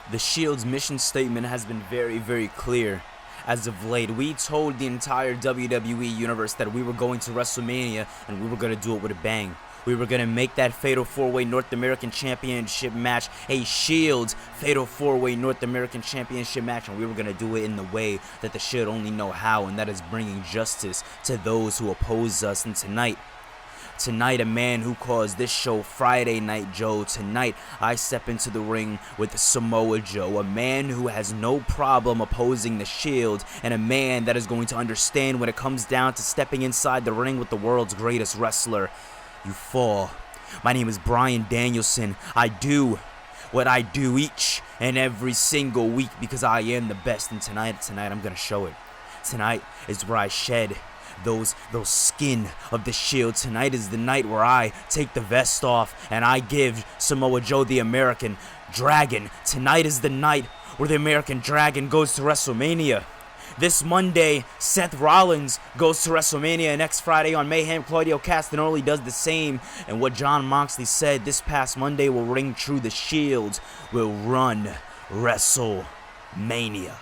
The Shield's mission statement has been very, very clear. As of late, we told the entire WWE universe that we were going to WrestleMania and we were going to do it with a bang. We were going to make that Fatal 4-Way North American Championship match a Shield's Fatal 4-Way North American Championship match, and we were going to do it in the way that the Shield only know how, and that is bringing justice to those who oppose us. And Tonight, a man who calls this show Friday Night Joe. Tonight, I step into the ring with Samoa Joe, a man who has no problem opposing the Shield, and a man that is going to understand when it comes down to stepping inside the ring with the world's greatest wrestler. You fall. My name is Bryan Danielson. I do what I do each and every single week because I am the best, and tonight I'm going to show it. Tonight is where I shed those skin of the Shield. Tonight is the night where I take the vest off and I give Samoa Joe the American Dragon. Tonight is the night where the American Dragon goes to WrestleMania. This Monday, Seth Rollins goes to WrestleMania. Next Friday on Mayhem, Claudio Castagnoli does the same. And what Jon Moxley said this past Monday will ring true. The Shield will run WrestleMania.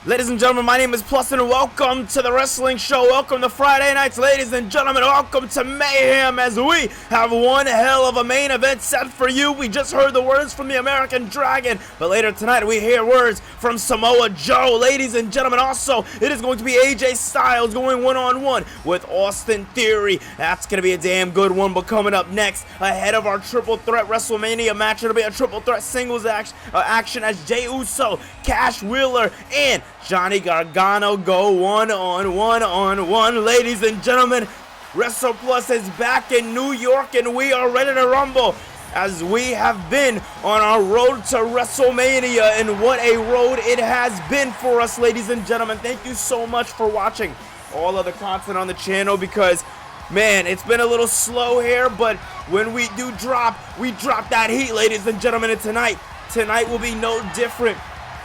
Ladies and gentlemen, my name is Plus, and welcome to the wrestling show. Welcome to Friday nights, ladies and gentlemen. Welcome to Mayhem, as we have one hell of a main event set for you. We just heard the words from the American Dragon, but later tonight we hear words from Samoa Joe. Ladies and gentlemen, also, it is going to be AJ Styles going one-on-one with Austin Theory. That's going to be a damn good one, but coming up next, ahead of our triple threat WrestleMania match, it'll be a triple threat singles action as Jey Uso, Cash Wheeler, and Johnny Gargano go one-on-one. Ladies and gentlemen, WrestlePlus is back in New York, and we are ready to rumble as we have been on our road to WrestleMania, and what a road it has been for us, ladies and gentlemen. Thank you so much for watching all of the content on the channel, because man, it's been a little slow here, but when we do drop, we drop that heat, ladies and gentlemen. And tonight will be no different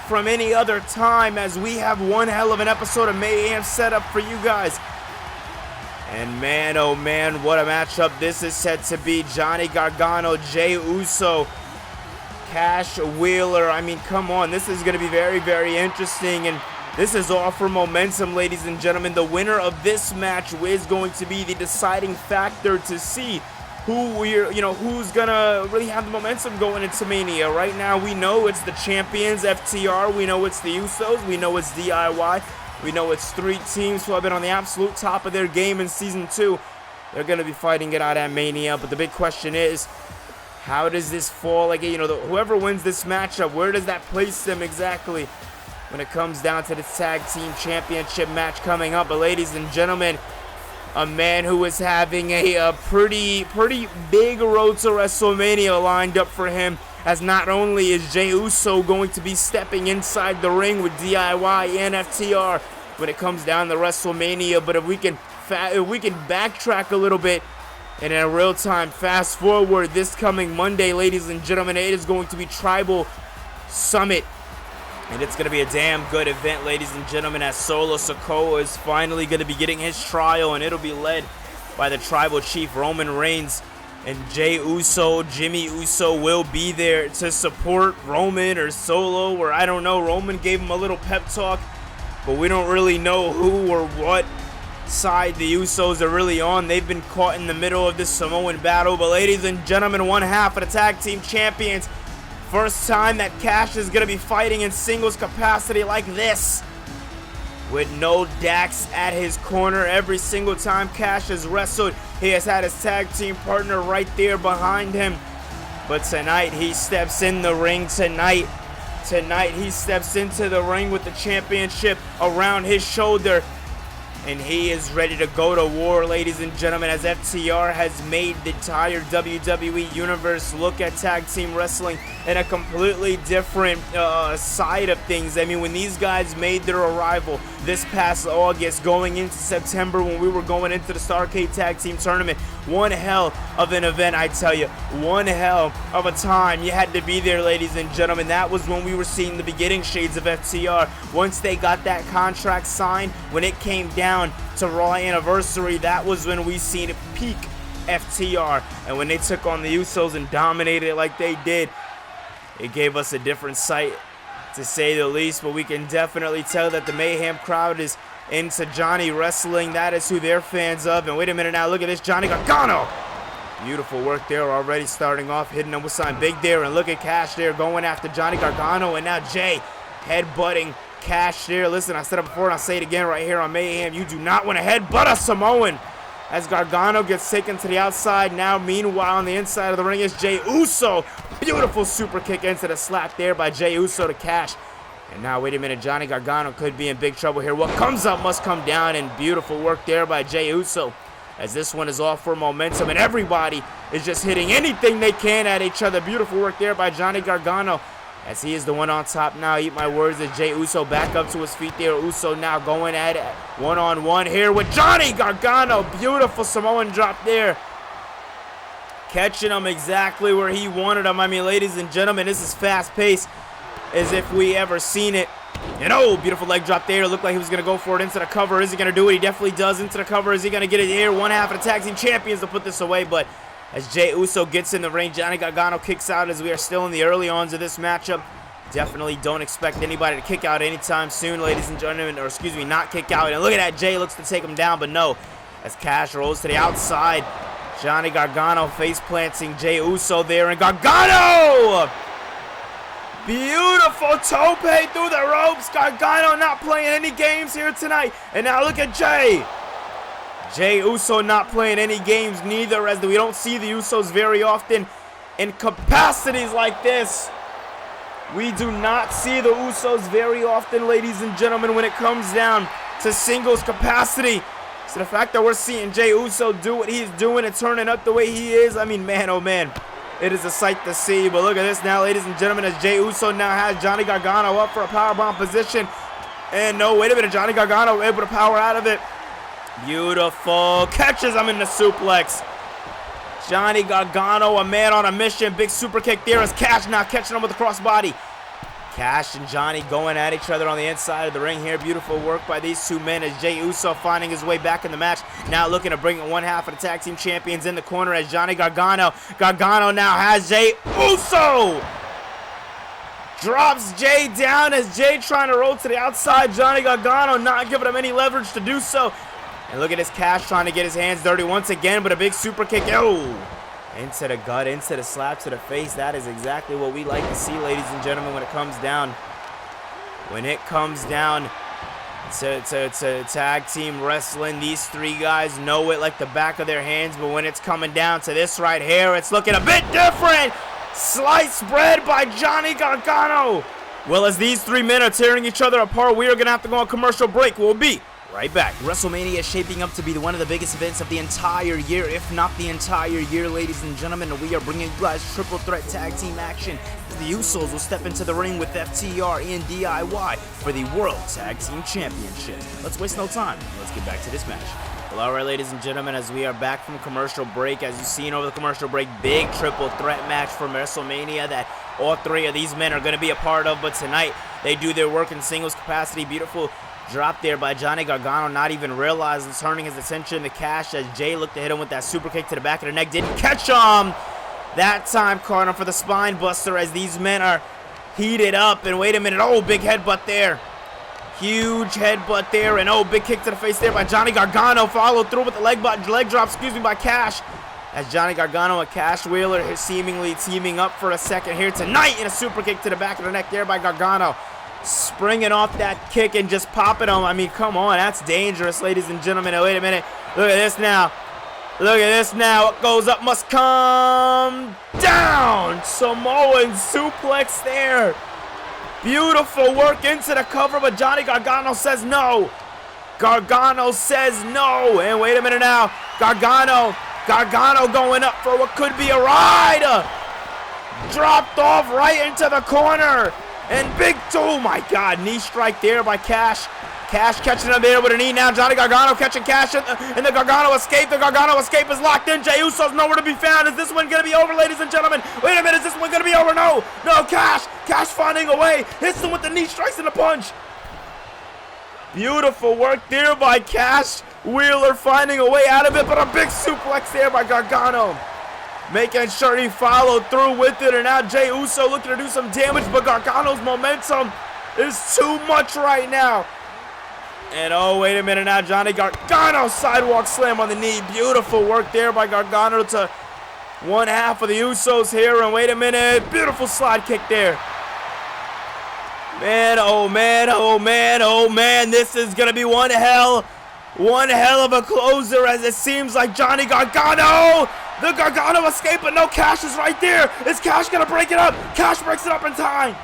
from any other time, as we have one hell of an episode of Mayhem set up for you guys. And man, oh man, what a matchup this is set to be. Johnny Gargano, Jey Uso, Cash Wheeler. I mean, come on, this is going to be very, very interesting, and this is all for momentum, ladies and gentlemen. The winner of this match is going to be the deciding factor to see who's gonna really have the momentum going into Mania. Right now, we know it's the champions, FTR. We know it's the Usos. We know it's DIY. We know it's three teams who have been on the absolute top of their game in Season 2. They're gonna be fighting it out at Mania. But the big question is, how does this fall? Like, whoever wins this matchup, where does that place them exactly when it comes down to the Tag Team Championship match coming up? But ladies and gentlemen, a man who is having a pretty big road to WrestleMania lined up for him, as not only is Jey Uso going to be stepping inside the ring with DIY and FTR when it comes down to WrestleMania, but if we can backtrack a little bit and in a real time fast forward, this coming Monday, ladies and gentlemen, it is going to be Tribal Summit. And it's going to be a damn good event, ladies and gentlemen, as Solo Sikoa is finally going to be getting his trial, and it'll be led by the Tribal Chief Roman Reigns. And Jey Uso, Jimmy Uso will be there to support Roman or Solo, or I don't know. Roman gave him a little pep talk, but we don't really know who or what side the Usos are really on. They've been caught in the middle of this Samoan battle. But ladies and gentlemen, one half of the Tag Team Champions. First time that Cash is going to be fighting in singles capacity like this, with no Dax at his corner. Every single time Cash has wrestled, he has had his tag team partner right there behind him. But tonight he steps in the ring. Tonight he steps into the ring with the championship around his shoulder, and he is ready to go to war, ladies and gentlemen, as FTR has made the entire WWE Universe look at tag team wrestling in a completely different side of things. I mean, when these guys made their arrival this past August, going into September, when we were going into the Starrcade Tag Team Tournament, one hell of an event, I tell you. One hell of a time. You had to be there, ladies and gentlemen. That was when we were seeing the beginning shades of FTR. Once they got that contract signed, when it came down to Raw Anniversary, that was when we seen it peak FTR. And when they took on the Usos and dominated it like they did, it gave us a different sight, to say the least. But we can definitely tell that the Mayhem crowd is into Johnny Wrestling. That is who they're fans of. And wait a minute now, look at this, Johnny Gargano. Beautiful work there, already starting off, hitting him with something big there. And look at Cash there going after Johnny Gargano. And now Jay headbutting Cash there. Listen, I said it before and I'll say it again right here on Mayhem. You do not want to headbutt a Samoan. As Gargano gets taken to the outside. Now, meanwhile, on the inside of the ring is Jey Uso. Beautiful super kick into the slap there by Jey Uso to Cash. And now, wait a minute, Johnny Gargano could be in big trouble here. What comes up must come down, and beautiful work there by Jey Uso. As this one is all for momentum, and everybody is just hitting anything they can at each other. Beautiful work there by Johnny Gargano, as he is the one on top now. Eat my words, as Jey Uso back up to his feet there. Uso now going at it one-on-one here with Johnny Gargano. Beautiful Samoan drop there. Catching him exactly where he wanted him. I mean, ladies and gentlemen, this is fast-paced as if we ever seen it. And oh, beautiful leg drop there. It looked like he was going to go for it into the cover. Is he going to do it? He definitely does into the cover. Is he going to get it here? One half of the tag team champions to put this away. But as Jey Uso gets in the ring, Johnny Gargano kicks out as we are still in the early ons of this matchup. Definitely don't expect anybody to kick out anytime soon, ladies and gentlemen. Or excuse me, not kick out. And look at that. Jay looks to take him down, but no. As Cash rolls to the outside, Johnny Gargano face planting Jey Uso there. And Gargano! Beautiful tope through the ropes. Gargano not playing any games here tonight. And now look at Jey. Jey Uso not playing any games neither, as we don't see the Usos very often in capacities like this. We do not see the Usos very often, ladies and gentlemen, when it comes down to singles capacity. So the fact that we're seeing Jey Uso do what he's doing and turning up the way he is, I mean, man, oh man. It is a sight to see. But look at this now, ladies and gentlemen, as Jey Uso now has Johnny Gargano up for a powerbomb position. And no, wait a minute, Johnny Gargano able to power out of it. Beautiful. Catches him in the suplex. Johnny Gargano, a man on a mission. Big super kick there as Cash now catching him with a crossbody. Cash and Johnny going at each other on the inside of the ring here. Beautiful work by these two men as Jey Uso finding his way back in the match. Now looking to bring one half of the tag team champions in the corner as Johnny Gargano. Gargano now has Jey Uso. Drops Jey down as Jey trying to roll to the outside. Johnny Gargano not giving him any leverage to do so. And look at this Cash trying to get his hands dirty once again, but a big super kick. Oh! Into the gut, into the slap to the face. That is exactly what we like to see, ladies and gentlemen, when it comes down. When it comes down to tag team wrestling, these three guys know it like the back of their hands. But when it's coming down to this right here, it's looking a bit different. Sliced bread by Johnny Gargano. Well, as these three men are tearing each other apart, we are going to have to go on commercial break. We'll be right back. WrestleMania is shaping up to be one of the biggest events of the entire year, if not the entire year, ladies and gentlemen. And we are bringing you guys triple threat tag team action. The Usos will step into the ring with FTR and DIY for the World Tag Team Championship. Let's waste no time. Let's get back to this match. Well, all right, ladies and gentlemen, as we are back from commercial break, as you've seen over the commercial break, big triple threat match from WrestleMania that all three of these men are going to be a part of. But tonight, they do their work in singles capacity. Beautiful drop there by Johnny Gargano, not even realizing, turning his attention to Cash as Jey looked to hit him with that super kick to the back of the neck. Didn't catch him. That time caught him for the spine buster as these men are heated up. And wait a minute. Oh, big headbutt there. Huge headbutt there. And oh, big kick to the face there by Johnny Gargano. Followed through with the leg drop, by Cash. As Johnny Gargano and Cash Wheeler is seemingly teaming up for a second here tonight. And a super kick to the back of the neck there by Gargano. Springing off that kick and just popping him. I mean, come on. That's dangerous, ladies and gentlemen. Wait a minute. Look at this now. Look at this now. What goes up must come down. Samoan suplex there. Beautiful work into the cover, but Johnny Gargano says no. Gargano says no. And wait a minute now. Gargano going up for what could be a ride. Dropped off right into the corner. And big, oh my God, knee strike there by Cash. Cash catching him there with a knee now. Johnny Gargano catching Cash in the Gargano escape. The Gargano escape is locked in. Jey Uso's nowhere to be found. Is this one going to be over, ladies and gentlemen? Wait a minute, is this one going to be over? No, Cash finding a way. Hits him with the knee strikes and the punch. Beautiful work there by Cash. Wheeler finding a way out of it, but a big suplex there by Gargano. Making sure he followed through with it, and now Jey Uso looking to do some damage, but Gargano's momentum is too much right now. And oh, wait a minute now, Johnny Gargano sidewalk slam on the knee. Beautiful work there by Gargano to one half of the Usos here, and wait a minute, beautiful slide kick there. Man, oh man, oh man, oh man, this is gonna be one hell of a closer, as it seems like Johnny Gargano, the Gargano escape, but no, Cash is right there. Is Cash gonna break it up? Cash breaks it up in time.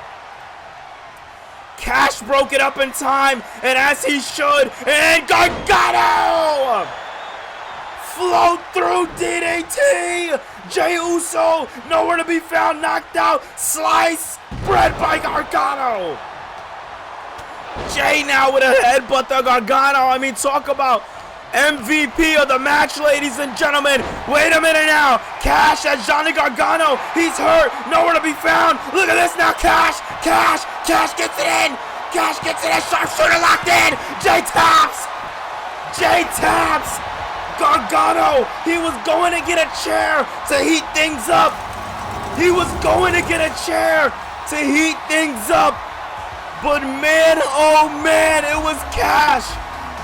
Cash broke it up in time, and as he should, and Gargano float through DDT. Jey Uso nowhere to be found, knocked out, slice, bread by Gargano. Jey now with a headbutt to Gargano. I mean, talk about MVP of the match, ladies and gentlemen. Wait a minute now. Cash as Johnny Gargano. He's hurt. Nowhere to be found. Look at this now. Cash gets it in. Cash gets it in. Sharpshooter locked in. Jey taps. Gargano. He was going to get a chair to heat things up. But man, oh man, it was Cash.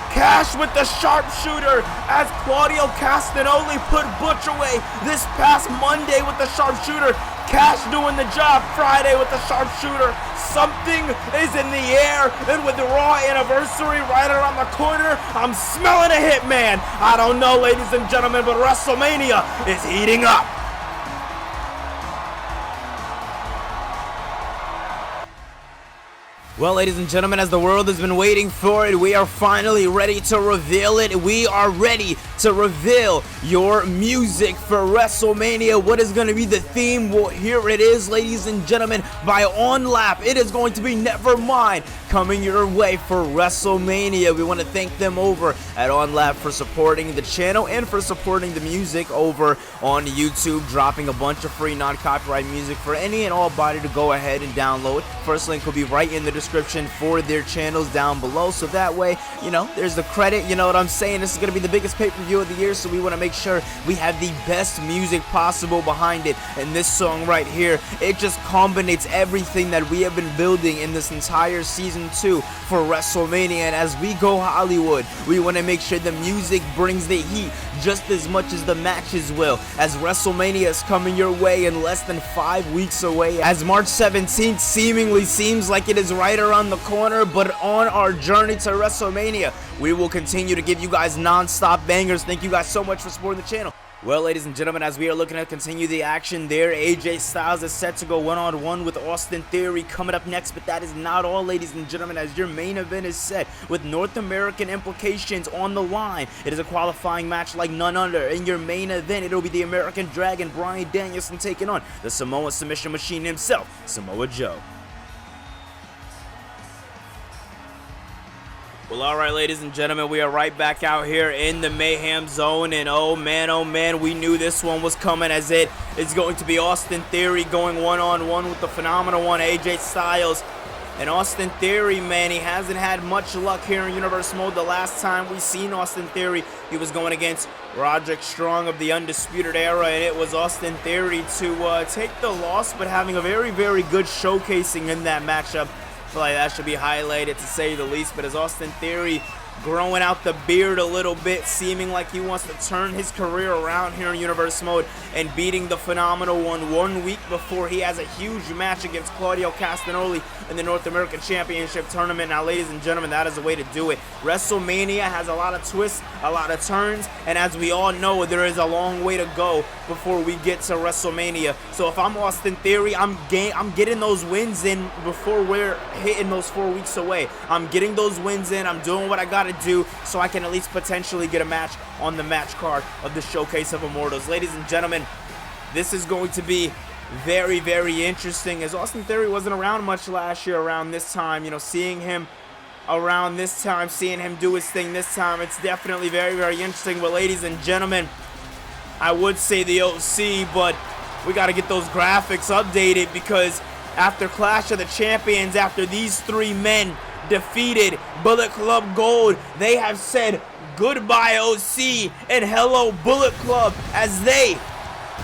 Cash with the sharpshooter as Claudio Castagnoli put Butch away this past Monday with the sharpshooter. Cash doing the job Friday with the sharpshooter. Something is in the air, and with the Raw anniversary right around the corner, I'm smelling a hitman. I don't know, ladies and gentlemen, but WrestleMania is heating up. Well, ladies and gentlemen, as the world has been waiting for it, we are finally ready to reveal it. We are ready to reveal your music for WrestleMania. What is going to be the theme? Well, here it is, ladies and gentlemen, by OnLap. It is going to be Nevermind coming your way for WrestleMania. We want to thank them over at OnLap for supporting the channel and for supporting the music over on YouTube, dropping a bunch of free non-copyright music for any and all body to go ahead and download. First link will be right in the description for their channels down below, so that way, you know, there's the credit. You know what I'm saying? This is going to be the biggest pay-per-view of the year, so we want to make sure we have the best music possible behind it. And this song right here, it just combines everything that we have been building in this entire season 2 for WrestleMania. And as we go Hollywood, we want to make sure the music brings the heat just as much as the matches will, as WrestleMania is coming your way in less than 5 weeks away, as March 17th seemingly seems like it is right around the corner. But on our journey to WrestleMania, we will continue to give you guys non-stop bangers. Thank you guys so much for supporting the channel. Well, ladies and gentlemen, as we are looking to continue the action there, AJ Styles is set to go one-on-one with Austin Theory coming up next, but that is not all, ladies and gentlemen, as your main event is set with North American implications on the line. It is a qualifying match like none other. In your main event, it will be the American Dragon, Bryan Danielson, taking on the Samoa submission machine himself, Samoa Joe. Well, alright, ladies and gentlemen, we are right back out here in the Mayhem Zone, and oh man, we knew this one was coming, as it is going to be Austin Theory going one-on-one with the phenomenal one, AJ Styles. And Austin Theory, man, he hasn't had much luck here in Universe Mode. The last time we seen Austin Theory, he was going against Roderick Strong of the Undisputed Era, and it was Austin Theory to take the loss, but having a very, very good showcasing in that matchup. I feel like that should be highlighted, to say the least. But as Austin Theory growing out the beard a little bit, seeming like he wants to turn his career around here in Universe Mode, and beating the phenomenal one 1 week before he has a huge match against Claudio Castagnoli in the North American Championship Tournament. Now, ladies and gentlemen, that is the way to do it. WrestleMania has a lot of twists, a lot of turns, and as we all know, there is a long way to go before we get to WrestleMania. So if I'm Austin Theory, I'm getting those wins in before we're hitting those 4 weeks away. I'm getting those wins in. I'm doing what I got to do so I can at least potentially get a match on the match card of the Showcase of Immortals. Ladies and gentlemen, this is going to be very, very interesting, as Austin Theory wasn't around much last year around this time. You know, seeing him around this time, seeing him do his thing this time, it's definitely very, very interesting. But ladies and gentlemen, I would say the OC, but we got to get those graphics updated, because after Clash of the Champions, after these three men defeated Bullet Club Gold, they have said goodbye OC and hello Bullet Club, as they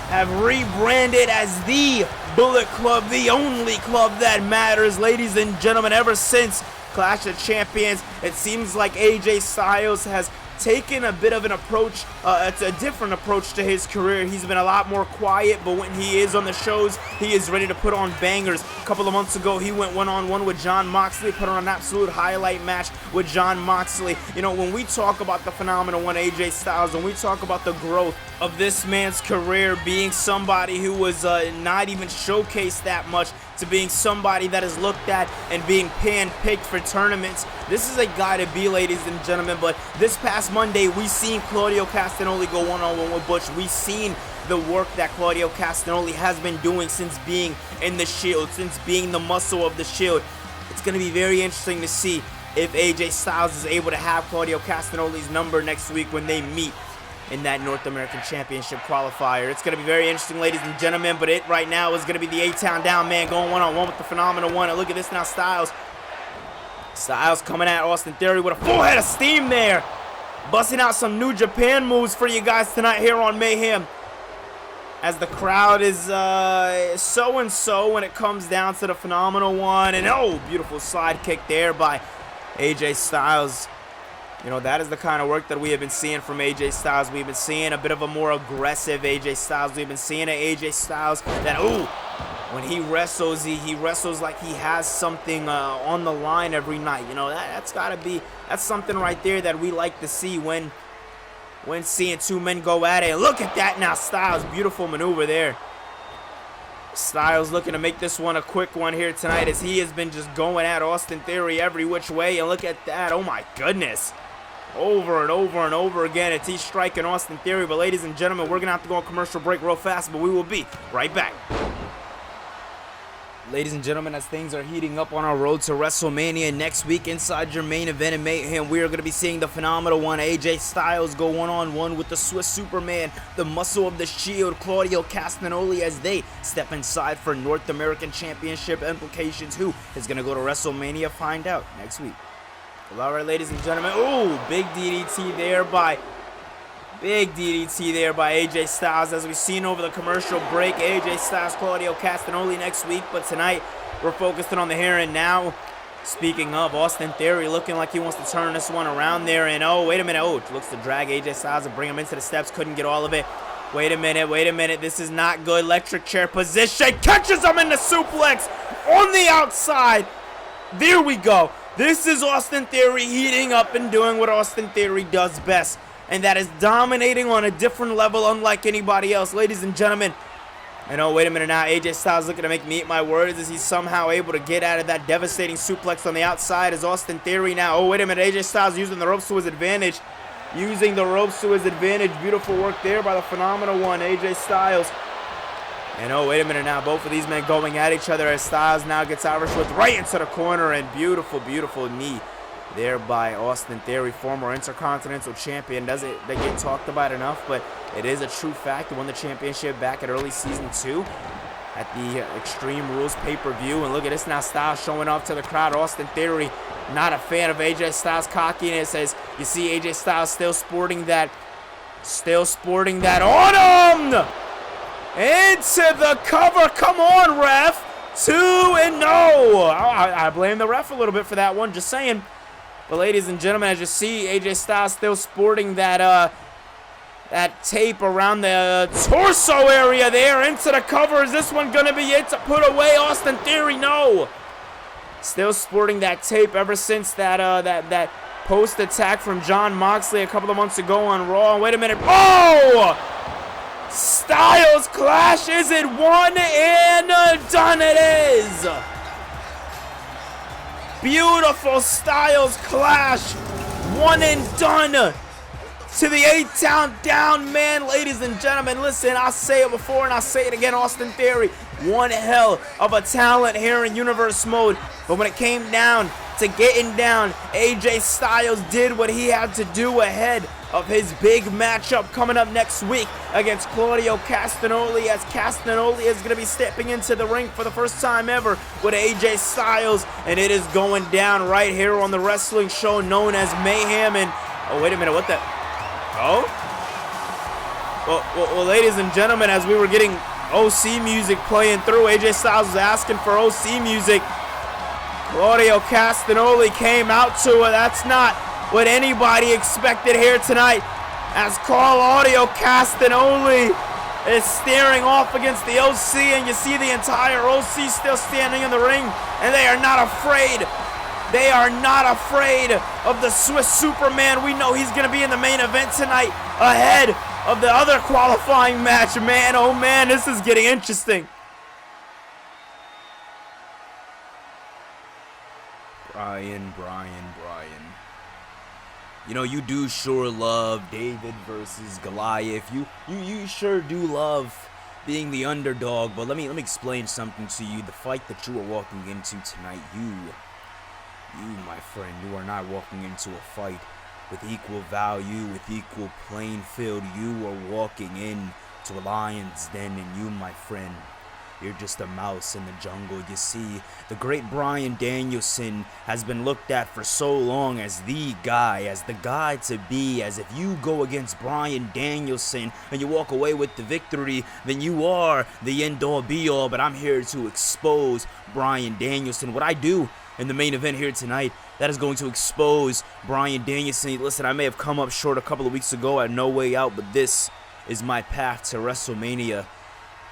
have rebranded as the Bullet Club, the only club that matters, ladies and gentlemen. Ever since Clash of Champions, it seems like AJ Styles has taken a bit of an approach, it's a different approach to his career. He's been a lot more quiet, but when he is on the shows, he is ready to put on bangers. A couple of months ago, he went one-on-one with Jon Moxley, put on an absolute highlight match with Jon Moxley. You know, when we talk about the phenomenal one, AJ Styles, when we talk about the growth of this man's career, being somebody who was not even showcased that much, to being somebody that is looked at and being pan-picked for tournaments, this is a guy to be, ladies and gentlemen. But this past Monday, we seen Claudio Castagnoli go one-on-one with Butch. We seen the work that Claudio Castagnoli has been doing since being in the Shield, since being the muscle of the Shield. It's going to be very interesting to see if AJ Styles is able to have Claudio Castagnoli's number next week when they meet in that North American Championship qualifier. It's going to be very interesting, ladies and gentlemen, but it right now is going to be the A-Town Down man going one-on-one with the phenomenal one. And look at this now, Styles coming at Austin Theory with a full head of steam there, busting out some New Japan moves for you guys tonight here on Mayhem, as the crowd is so-and-so when it comes down to the phenomenal one. And oh, beautiful slide kick there by AJ Styles. You know, that is the kind of work that we have been seeing from AJ Styles. We've been seeing a bit of a more aggressive AJ Styles. We've been seeing an AJ Styles that, ooh, when he wrestles like he has something on the line every night. You know, that's something right there that we like to see when seeing two men go at it. And look at that now, Styles, beautiful maneuver there. Styles looking to make this one a quick one here tonight, as he has been just going at Austin Theory every which way. And look at that, oh my goodness. Over and over and over again, it's he's striking Austin Theory. But ladies and gentlemen, we're going to have to go on commercial break real fast, but we will be right back. Ladies and gentlemen, as things are heating up on our road to WrestleMania next week, inside your main event in Mayhem, we are going to be seeing the phenomenal one, AJ Styles, go one-on-one with the Swiss Superman, the muscle of the Shield, Claudio Castagnoli, as they step inside for North American Championship implications. Who is going to go to WrestleMania? Find out next week. Well, all right, ladies and gentlemen. Ooh, big DDT there by AJ Styles, as we've seen over the commercial break. AJ Styles, Claudio Castagnoli next week, but tonight we're focusing on the here and now. Speaking of, Austin Theory looking like he wants to turn this one around there, and oh, wait a minute, oh, looks to drag AJ Styles and bring him into the steps, couldn't get all of it. Wait a minute, this is not good. Electric chair position, catches him in the suplex on the outside. There we go. This is Austin Theory heating up and doing what Austin Theory does best, and that is dominating on a different level unlike anybody else, ladies and gentlemen. And oh, wait a minute now, AJ Styles looking to make me eat my words as he's somehow able to get out of that devastating suplex on the outside as Austin Theory now. Oh, wait a minute, AJ Styles using the ropes to his advantage. Beautiful work there by the phenomenal one, AJ Styles. And oh, wait a minute now, both of these men going at each other as Styles now gets Irish whipped right into the corner, and beautiful knee there by Austin Theory, former Intercontinental Champion. Doesn't get talked about enough, but it is a true fact. He won the championship back at early season 2 at the Extreme Rules pay-per-view. And look at this now, Styles showing off to the crowd. Austin Theory not a fan of AJ Styles' cockiness, as you see AJ Styles still sporting that on him! Into the cover. Come on, ref. 2 and no. I blame the ref a little bit for that one, just saying. But ladies and gentlemen, as you see, AJ Styles still sporting that tape around the torso area there. Into the cover. Is this one going to be it to put away Austin Theory? No. Still sporting that tape ever since that post attack from Jon Moxley a couple of months ago on Raw. Wait a minute. Oh! Styles clash, is it one and done? It is. Beautiful Styles clash, one and done to the A-Town Down man, ladies and gentlemen. Listen, I say it before and I say it again, Austin Theory, one hell of a talent here in Universe Mode, but when it came down to getting down, AJ Styles did what he had to do ahead of his big matchup coming up next week against Claudio Castagnoli, as Castagnoli is going to be stepping into the ring for the first time ever with AJ Styles, and it is going down right here on the wrestling show known as Mayhem. And Oh, wait a minute, what the? Oh? Well, ladies and gentlemen, as we were getting OC music playing through, AJ Styles was asking for OC music. Claudio Castagnoli came out to it. That's not what anybody expected here tonight, as Claudio Castagnoli is staring off against the OC, and you see the entire OC still standing in the ring, and they are not afraid. They are not afraid of the Swiss Superman. We know he's going to be in the main event tonight ahead of the other qualifying match. Man, oh man, this is getting interesting. Bryan. You know, you do sure love David versus Goliath. You sure do love being the underdog. But let me explain something to you. The fight that you are walking into tonight, you, my friend, you are not walking into a fight with equal value, with equal playing field. You are walking into a lion's den, and you, my friend, you're just a mouse in the jungle. You see, the great Bryan Danielson has been looked at for so long as the guy to be, as if you go against Bryan Danielson and you walk away with the victory, then you are the end-all be-all. But I'm here to expose Bryan Danielson. What I do in the main event here tonight, that is going to expose Bryan Danielson. Listen, I may have come up short a couple of weeks ago at No Way Out, but this is my path to WrestleMania.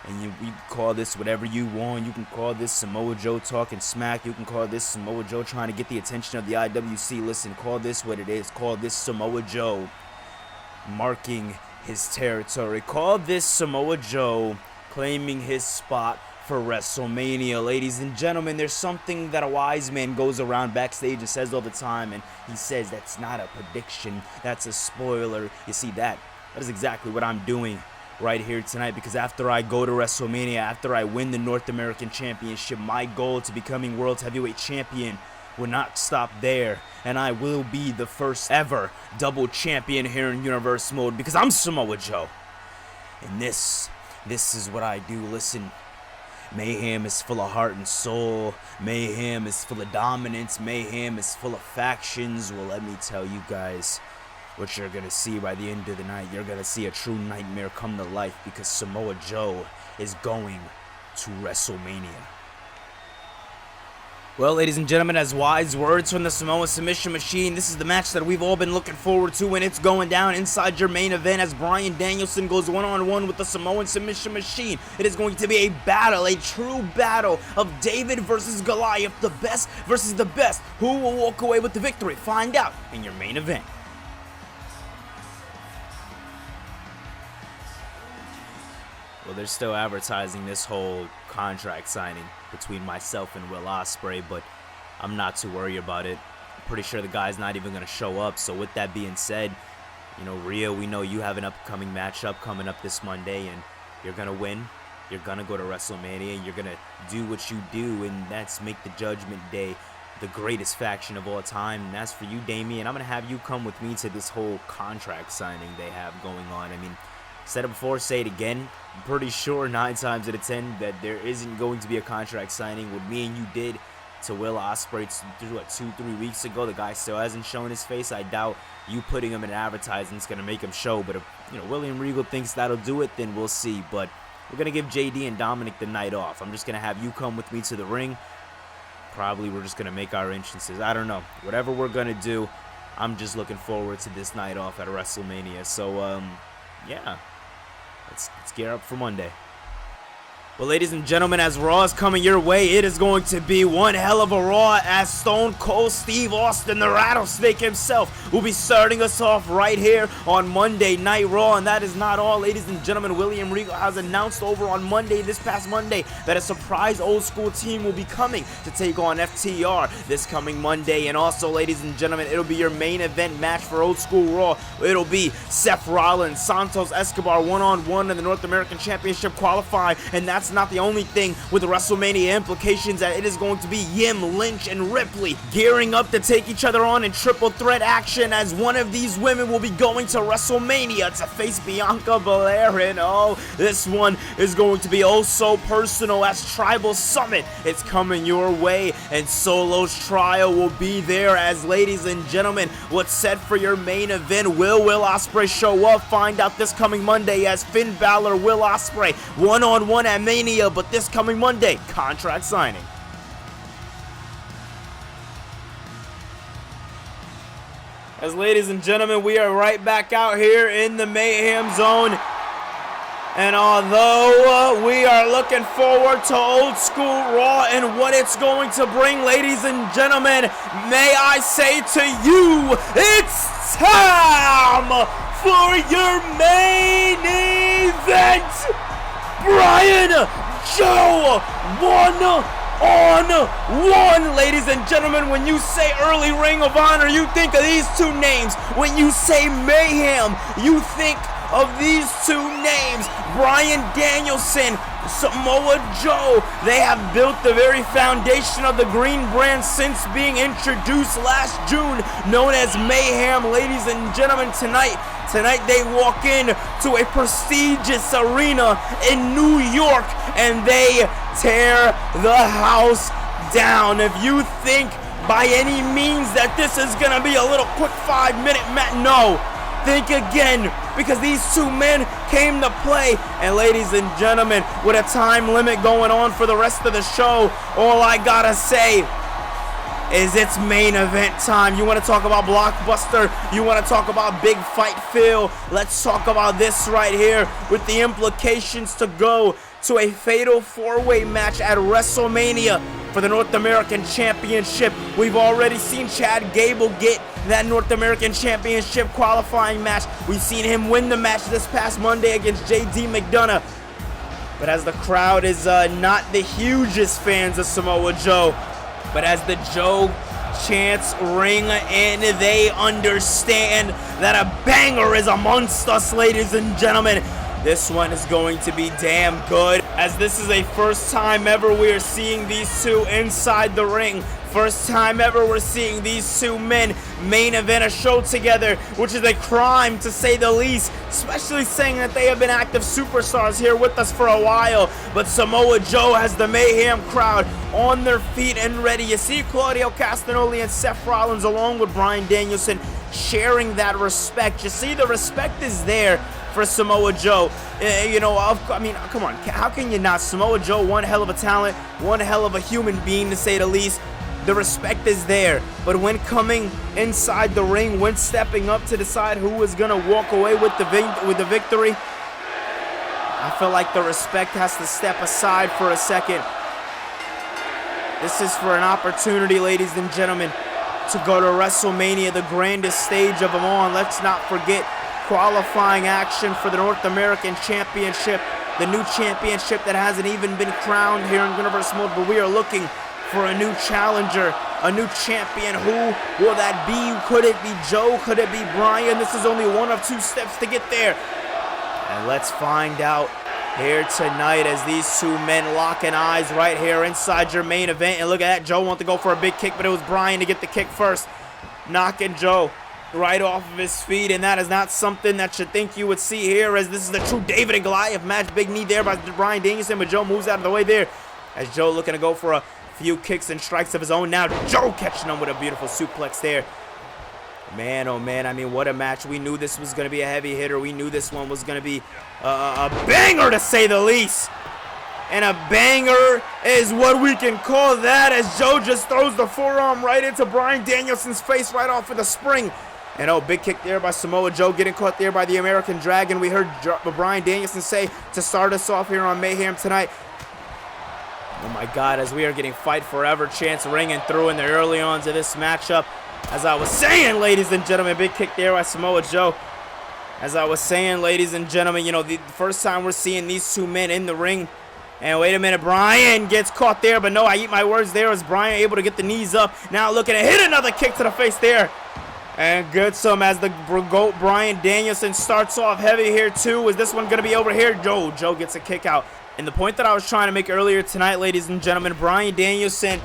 And you can call this whatever you want. You can call this Samoa Joe talking smack. You can call this Samoa Joe trying to get the attention of the IWC. Listen, call this what it is. Call this Samoa Joe marking his territory. Call this Samoa Joe claiming his spot for WrestleMania. Ladies and gentlemen, there's something that a wise man goes around backstage and says all the time, and he says that's not a prediction, that's a spoiler. You see, that is exactly what I'm doing right here tonight, because after I go to WrestleMania, after I win the North American Championship, my goal to becoming World Heavyweight Champion will not stop there, and I will be the first ever double champion here in Universe Mode, because I'm Samoa Joe, and this is what I do. Listen, Mayhem is full of heart and soul. Mayhem is full of dominance. Mayhem is full of factions. Well, let me tell you guys what you're going to see by the end of the night. You're going to see a true nightmare come to life, because Samoa Joe is going to WrestleMania. Well, ladies and gentlemen, as wise words from the Samoa Submission Machine, this is the match that we've all been looking forward to, and it's going down inside your main event as Bryan Danielson goes one-on-one with the Samoan Submission Machine. It is going to be a battle, a true battle of David versus Goliath, the best versus the best. Who will walk away with the victory? Find out in your main event. Well, they're still advertising this whole contract signing between myself and Will Ospreay, but I'm not too worried about it. I'm pretty sure the guy's not even going to show up. So with that being said, you know, Rhea, we know you have an upcoming matchup coming up this Monday, and you're going to win. You're going to go to WrestleMania, and you're going to do what you do, and that's make the Judgment Day the greatest faction of all time. And as for you, Damien, I'm going to have you come with me to this whole contract signing they have going on. I mean, said it before, say it again. I'm pretty sure 9 times out of 10 that there isn't going to be a contract signing. What me and you did to Will Ospreay 2-3 weeks ago, the guy still hasn't shown his face. I doubt you putting him in an advertisement is going to make him show. But if, you know, William Regal thinks that'll do it, then we'll see. But we're going to give JD and Dominic the night off. I'm just going to have you come with me to the ring. Probably we're just going to make our entrances. I don't know. Whatever we're going to do, I'm just looking forward to this night off at WrestleMania. So, yeah. Let's gear up for Monday. Well, ladies and gentlemen, as Raw is coming your way, it is going to be one hell of a Raw, as Stone Cold Steve Austin, the Rattlesnake himself, will be starting us off right here on Monday Night Raw. And that is not all, ladies and gentlemen. William Regal has announced over on Monday, this past Monday, that a surprise old school team will be coming to take on FTR this coming Monday. And also, ladies and gentlemen, it'll be your main event match for Old School Raw. It'll be Seth Rollins, Santos Escobar one-on-one in the North American Championship qualifying, and that's is not the only thing with WrestleMania implications, that it is going to be Yim, Lynch, and Ripley gearing up to take each other on in triple threat action, as one of these women will be going to WrestleMania to face Bianca Belair. And oh, this one is going to be oh so personal, as Tribal Summit is coming your way, and Solo's trial will be there. As ladies and gentlemen, what's set for your main event? Will Ospreay show up? Find out this coming Monday, as Finn Balor, Will Ospreay, one-on-one at Mania, but this coming Monday, contract signing. As ladies and gentlemen, we are right back out here in the Mayhem Zone. And although we are looking forward to old school Raw and what it's going to bring, ladies and gentlemen, may I say to you, it's time for your main event. Bryan, Joe, one-on-one, ladies and gentlemen. When you say early Ring of Honor, you think of these two names. When you say Mayhem, you think of these two names: Bryan Danielson, Samoa Joe. They have built the very foundation of the Green brand since being introduced last June, known as Mayhem. Ladies and gentlemen, tonight they walk in to a prestigious arena in New York and they tear the house down. If you think by any means that this is gonna be a little quick 5-minute match, no. Think again, because these two men came to play. And ladies and gentlemen, with a time limit going on for the rest of the show, all I gotta say is it's main event time. You want to talk about blockbuster, you want to talk about big fight feel, let's talk about this right here, with the implications to go to a fatal 4-way match at WrestleMania for the North American Championship. We've already seen Chad Gable get that North American Championship qualifying match. We've seen him win the match this past Monday against JD McDonough. But as the crowd is not the hugest fans of Samoa Joe, but as the Joe chants ring in, they understand that a banger is amongst us, ladies and gentlemen. This one is going to be damn good, as this is a first time ever we are seeing these two inside the ring. First time ever we're seeing these two men main event a show together, which is a crime to say the least, especially saying that they have been active superstars here with us for a while. But Samoa Joe has the Mayhem crowd on their feet and ready. You see Claudio Castagnoli and Seth Rollins along with Bryan Danielson sharing that respect. You see, the respect is there for Samoa Joe. I mean, come on, how can you not? Samoa Joe, one hell of a talent, one hell of a human being to say the least. The respect is there, but when coming inside the ring, when stepping up to decide who is gonna walk away with the victory, I feel like the respect has to step aside for a second. This is for an opportunity, ladies and gentlemen, to go to WrestleMania, the grandest stage of them all. And let's not forget qualifying action for the North American Championship, the new championship that hasn't even been crowned here in Universe Mode, but we are looking for a new challenger, a new champion. Who will that be? Could it be Joe? Could it be Bryan? This is only one of two steps to get there. And let's find out here tonight as these two men locking eyes right here inside your main event. And look at that, Joe wanted to go for a big kick, but it was Bryan to get the kick first, knocking Joe right off of his feet. And that is not something that you think you would see here, as this is the true David and Goliath match. Big knee there by Bryan Danielson, but Joe moves out of the way there, as Joe looking to go for a few kicks and strikes of his own. Now Joe catching him with a beautiful suplex there. Man, oh man, I mean, what a match. We knew this was going to be a heavy hitter. We knew this one was going to be a banger, to say the least. And a banger is what we can call that, as Joe just throws the forearm right into Bryan Danielson's face right off of the spring. And oh, big kick there by Samoa Joe, getting caught there by the American Dragon. We heard Bryan Danielson say to start us off here on Mayhem tonight. Oh my God, as we are getting Fight Forever chants ringing through in the early ons of this matchup. As I was saying, ladies and gentlemen, big kick there by Samoa Joe. As I was saying, ladies and gentlemen, you know, the first time we're seeing these two men in the ring. And wait a minute, Bryan gets caught there, but no, I eat my words there, as Bryan able to get the knees up. Now looking to hit another kick to the face there. And good some as the GOAT Bryan Danielson starts off heavy here too. Is this one going to be over here? Joe gets a kick out. And the point that I was trying to make earlier tonight, ladies and gentlemen, Bryan Danielson,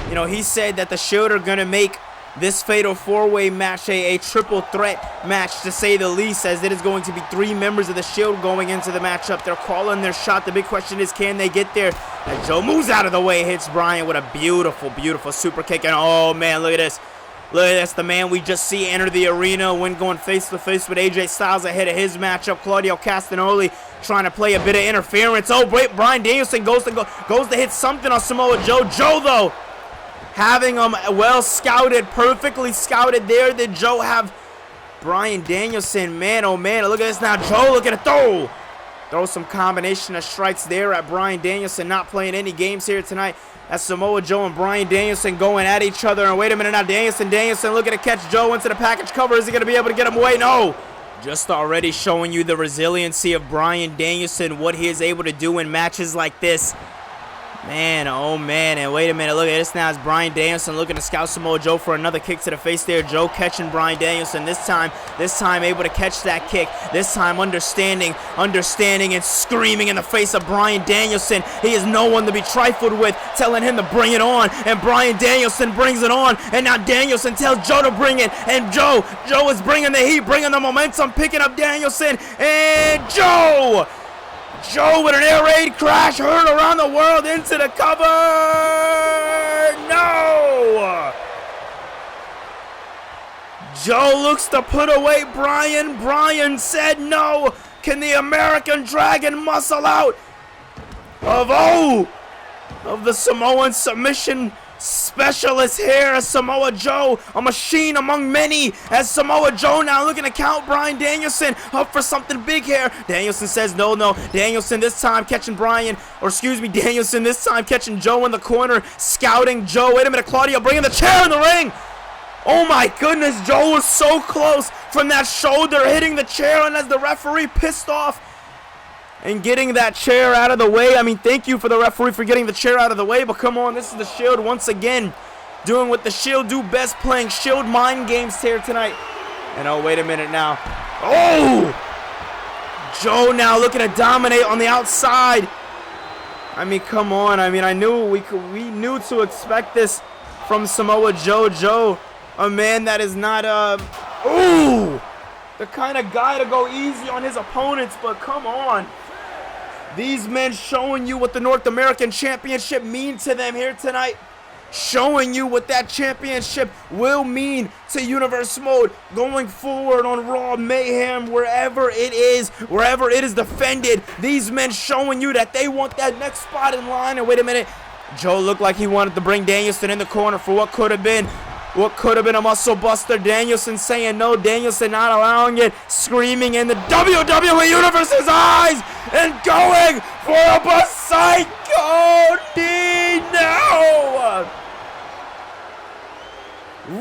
you know, he said that the Shield are going to make this fatal four-way match a triple threat match, to say the least, as it is going to be 3 members of the Shield going into the matchup. They're calling their shot. The big question is, can they get there? And Joe moves out of the way, hits Bryan with a beautiful, beautiful super kick. And oh man, look at this. Look at this, the man we just see enter the arena when going face-to-face with AJ Styles ahead of his matchup. Claudio Castagnoli trying to play a bit of interference. Oh, Bryan Danielson goes to hit something on Samoa Joe. Joe, though, having him well scouted, perfectly scouted there. Did Joe have Bryan Danielson? Man, oh man, look at this now. Joe looking to throw some combination of strikes there at Bryan Danielson. Not playing any games here tonight. That's Samoa Joe and Bryan Danielson going at each other. And wait a minute now, Danielson looking to catch Joe into the package cover. Is he going to be able to get him away? No. Just already showing you the resiliency of Bryan Danielson, what he is able to do in matches like this. Man, oh man, and wait a minute, look at this now. It's Bryan Danielson looking to scout Samoa Joe for another kick to the face there. Joe catching Bryan Danielson this time able to catch that kick. This time understanding and screaming in the face of Bryan Danielson. He is no one to be trifled with, telling him to bring it on, and Bryan Danielson brings it on, and now Danielson tells Joe to bring it, and Joe is bringing the heat, bringing the momentum, picking up Danielson, and Joe with an air raid crash, heard around the world into the cover. No! Joe looks to put away Bryan. Bryan said no. Can the American Dragon muscle out of the Samoan submission specialist here as Samoa Joe, a machine among many, as Samoa Joe now looking to count Bryan Danielson up for something big here. Danielson says no. Danielson this time catching Danielson this time catching Joe in the corner, scouting Joe. Wait a minute, Claudio bringing the chair in the ring. Oh my goodness, Joe was so close from that shoulder hitting the chair, and as the referee pissed off and getting that chair out of the way. I mean, thank you for the referee for getting the chair out of the way, but come on, this is the Shield once again doing what the Shield do best, playing Shield mind games here tonight. And oh, wait a minute now. Oh! Joe now looking to dominate on the outside. I mean, come on. I mean, we knew to expect this from Samoa Joe. Joe, a man that is not the kind of guy to go easy on his opponents, but come on. These men showing you what the North American Championship means to them here tonight. Showing you what that championship will mean to Universe Mode going forward on Raw, Mayhem, wherever it is defended. These men showing you that they want that next spot in line. And wait a minute, Joe looked like he wanted to bring Danielson in the corner for what could have been a muscle buster. Danielson saying no. Danielson not allowing it. Screaming in the WWE Universe's eyes and going for a Psycho knee now.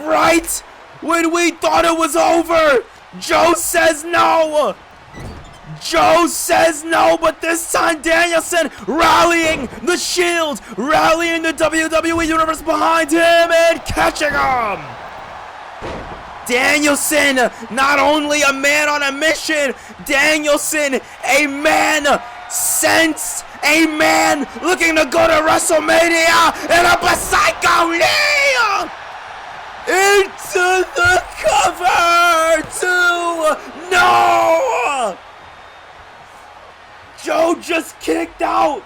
Right when we thought it was over, Joe says no. Joe says no, but this time Danielson rallying the Shield, rallying the WWE Universe behind him and catching him. Danielson, not only a man on a mission, Danielson, a man sensed, a man looking to go to WrestleMania, and a Psycho knee into the cover to no. Joe just kicked out.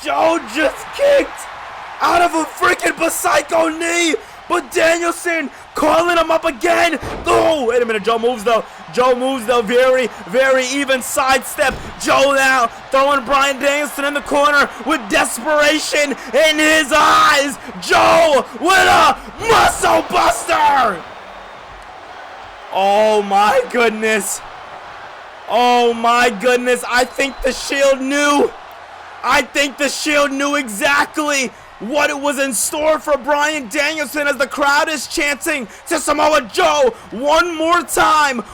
Joe just kicked out of a freaking Psycho knee. But Danielson calling him up again. Oh, wait a minute. Joe moves though. Very, very even sidestep. Joe now throwing Bryan Danielson in the corner with desperation in his eyes. Joe with a muscle buster. Oh my goodness. Oh my goodness, I think the Shield knew. I think the Shield knew exactly what it was in store for Bryan Danielson as the crowd is chanting to Samoa Joe. One more time.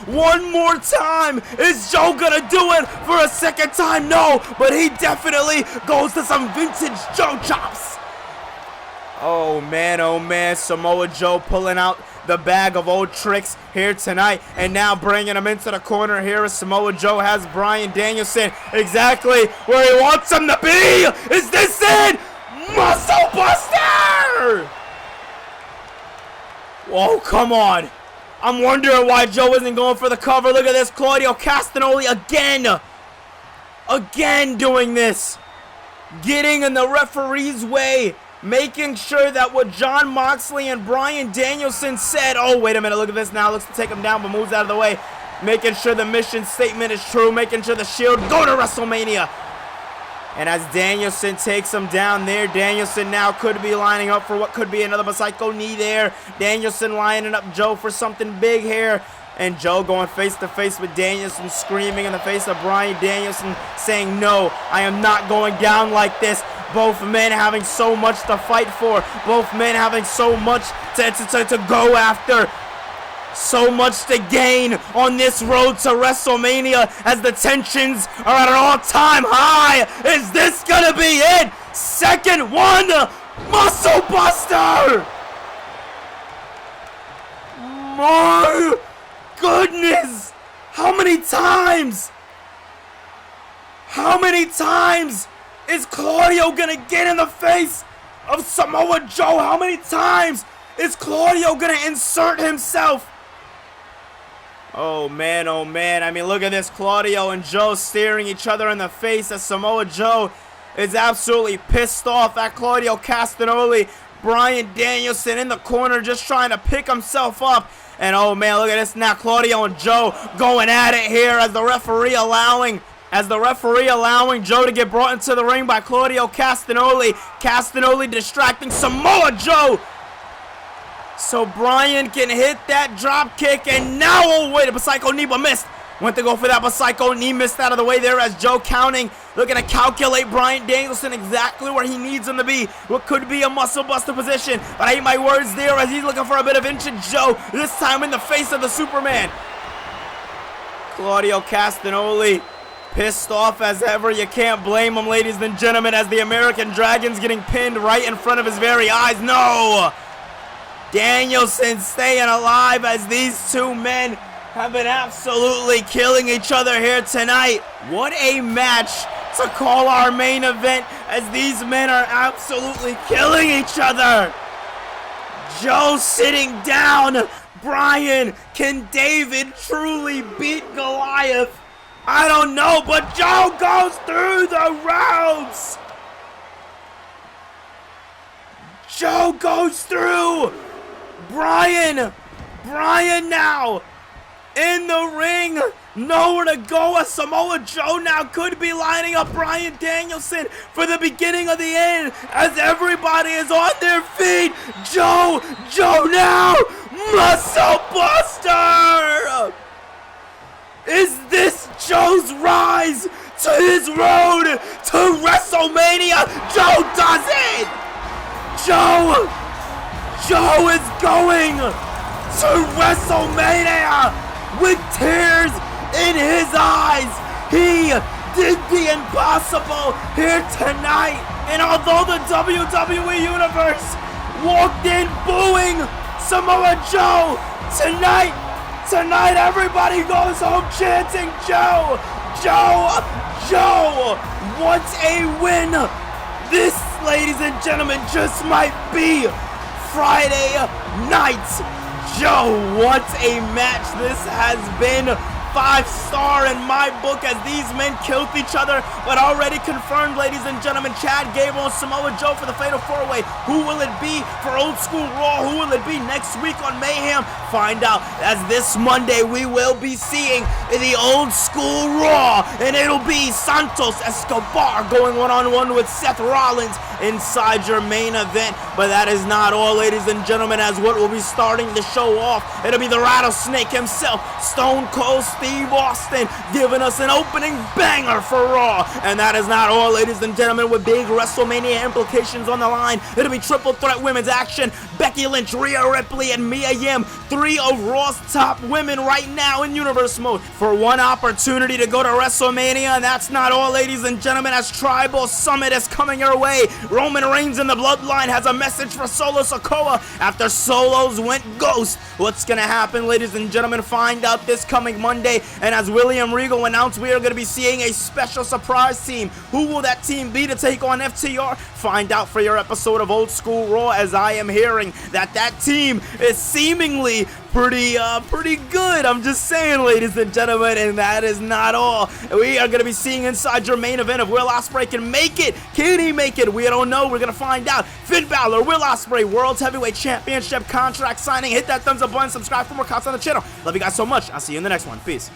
Is Joe gonna do it for a second time? No, but he definitely goes to some vintage Joe chops. Oh man, Samoa Joe pulling out the bag of old tricks here tonight. And now bringing him into the corner here as Samoa Joe has Bryan Danielson exactly where he wants him to be. Is this it? Muscle Buster! Whoa, come on. I'm wondering why Joe isn't going for the cover. Look at this, Claudio Castagnoli again doing this. Getting in the referee's way. Making sure that what Jon Moxley and Bryan Danielson said. Oh, wait a minute. Look at this now. Looks to take him down, but moves out of the way. Making sure the mission statement is true. Making sure the Shield go to WrestleMania. And as Danielson takes him down there, Danielson now could be lining up for what could be another psycho knee there. Danielson lining up Joe for something big here. And Joe going face to face with Danielson, screaming in the face of Bryan Danielson, saying, no, I am not going down like this. Both men having so much to fight for. Both men having so much to go after. So much to gain on this road to WrestleMania as the tensions are at an all-time high. Is this gonna be it? Second one, Muscle Buster! My goodness! How many times? How many times is Claudio gonna get in the face of Samoa Joe? How many times is Claudio gonna insert himself? Oh man, oh man. I mean, look at this. Claudio and Joe staring each other in the face as Samoa Joe is absolutely pissed off at Claudio Castagnoli. Bryan Danielson in the corner just trying to pick himself up. And oh man, look at this now. Claudio and Joe going at it here as the referee allowing Joe to get brought into the ring by Claudio Castagnoli. Castagnoli distracting Samoa Joe. So Bryan can hit that drop kick, and now, oh wait, a psycho knee, but missed. Went to go for that, but psycho knee missed out of the way there as Joe counting, looking to calculate Bryan Danielson exactly where he needs him to be. What could be a muscle buster position, but I eat my words there as he's looking for a bit of inching Joe, this time in the face of the Superman. Claudio Castagnoli pissed off as ever. You can't blame him, ladies and gentlemen, as the American Dragon's getting pinned right in front of his very eyes. No! Danielson staying alive as these two men have been absolutely killing each other here tonight. What a match to call our main event as these men are absolutely killing each other. Joe sitting down. Bryan, can David truly beat Goliath? I don't know, but Joe goes through the rounds. Joe goes through. Bryan now in the ring, nowhere to go as Samoa Joe now could be lining up Bryan Danielson for the beginning of the end as everybody is on their feet. Joe now, Muscle Buster! Is this Joe's rise to his road to WrestleMania? Joe does it! Joe is going to WrestleMania with tears in his eyes. He did the impossible here tonight. And although the WWE Universe walked in booing Samoa Joe, tonight everybody goes home chanting Joe. What a win. This, ladies and gentlemen, just might be Friday night. Joe, what a match this has been. 5-star in my book as these men killed each other, but already confirmed, ladies and gentlemen, Chad Gable and Samoa Joe for the Fatal 4-Way. Who will it be for Old School Raw? Who will it be next week on Mayhem? Find out as this Monday we will be seeing the Old School Raw, and it'll be Santos Escobar going one-on-one with Seth Rollins inside your main event. But that is not all, ladies and gentlemen, as what will be starting the show off, it'll be the Rattlesnake himself, Stone Cold Steve Steve Austin giving us an opening banger for Raw. And that is not all, ladies and gentlemen, with big WrestleMania implications on the line. It'll be triple threat women's action. Becky Lynch, Rhea Ripley, and Mia Yim, 3 of Raw's top women right now in universe mode for one opportunity to go to WrestleMania. And that's not all, ladies and gentlemen, as Tribal Summit is coming your way. Roman Reigns in the Bloodline has a message for Solo Sikoa after Solos went ghost. What's gonna happen, ladies and gentlemen? Find out this coming Monday. And as William Regal announced, we are going to be seeing a special surprise team. Who will that team be to take on FTR? Find out for your episode of Old School Raw, as I am hearing that team is seemingly pretty good. I'm just saying, ladies and gentlemen, and that is not all. We are going to be seeing inside your main event if Will Ospreay can make it. Can he make it? We don't know. We're going to find out. Finn Balor, Will Ospreay, World Heavyweight Championship contract signing. Hit that thumbs up button. Subscribe for more content on the channel. Love you guys so much. I'll see you in the next one. Peace.